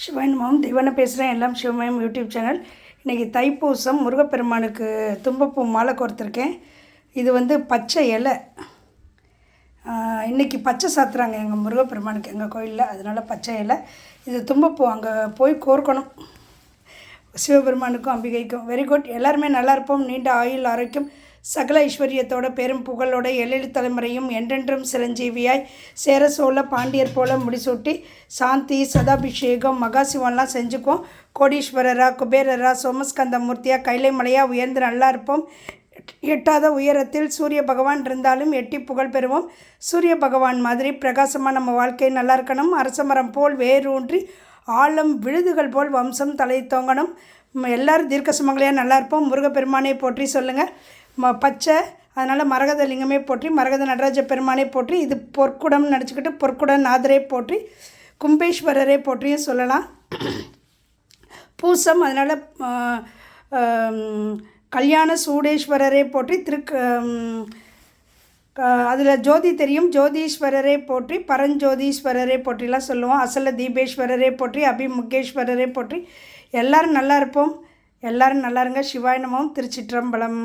சிவன்மாவும் தெய்வான பேசுகிறேன். எல்லாம் சிவமயம் யூடியூப் சேனல். இன்றைக்கி தைப்பூசம், முருகப்பெருமானுக்கு தும்பப்பூ மாலை கோர்த்துருக்கேன். இது வந்து பச்சை இலை. இன்றைக்கி பச்சை சாத்துறாங்க எங்கள் முருகப்பெருமானுக்கு எங்கள் கோயிலில், அதனால் பச்சை இலை. இது தும்பப்பூ அங்கே போய் கோர்க்கணும். சிவபெருமானுக்கும் அம்பிகைக்கும். Very good. எல்லாருமே நல்லா இருப்போம். நீண்ட ஆயுள், ஆரோக்கியம், சகல ஐஸ்வர்யத்தோட, பெரும் புகழோட, எழில் தலைமுறையும் என்றென்றும் சிரஞ்சீவியாய் சேர சோழ பாண்டியர் போல முடிசூட்டி சாந்தி சதாபிஷேகம் மகாசிவன்லாம் செஞ்சுக்குவோம். கோடீஸ்வரரா, குபேரரா, சோமஸ்கந்த மூர்த்தியாக, கைலை மலையாக உயர்ந்து நல்லா இருப்போம். எட்டாத உயரத்தில் சூரிய பகவான் இருந்தாலும் எட்டி புகழ் பெறுவோம். சூரிய பகவான் மாதிரி பிரகாசமாக நம்ம வாழ்க்கை நல்லா இருக்கணும். அரசமரம் போல் வேரூன்றி ஆழம் விழுதுகள் போல் வம்சம் தலை தோங்கணும். எல்லோரும் தீர்க்க சுமங்கலியாக நல்லா இருப்போம். முருகப்பெருமானை போற்றி சொல்லுங்கள். பச்சை, அதனால் மரகத லிங்கமே போற்றி, மரகத நடராஜ பெருமானை போற்றி, இது பொற்குடம் நினச்சிக்கிட்டு பொற்குட நாதரை போற்றி, கும்பேஸ்வரரை போற்றியும் சொல்லலாம். பூசம், அதனால் கல்யாண சூடேஸ்வரரை போற்றி, அதில் ஜோதி தெரியும், ஜோதீஸ்வரரை போற்றி, பரஞ்சோதீஸ்வரரை போற்றிலாம் சொல்லுவோம். அசல தீபேஸ்வரரை போற்றி, அபிமுகேஸ்வரரை போற்றி. எல்லோரும் நல்லா இருப்போம். எல்லோரும் நல்லா இருங்க. சிவாய நமோம். திருச்சிற்றம்பலம்.